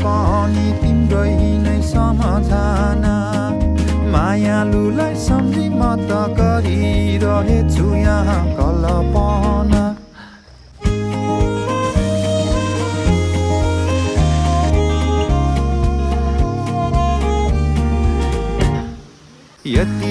पनि तिम्रै नै सम्झना मायालुलाई सम्झी म त गरिरहेछु यहाँ कल्पना यति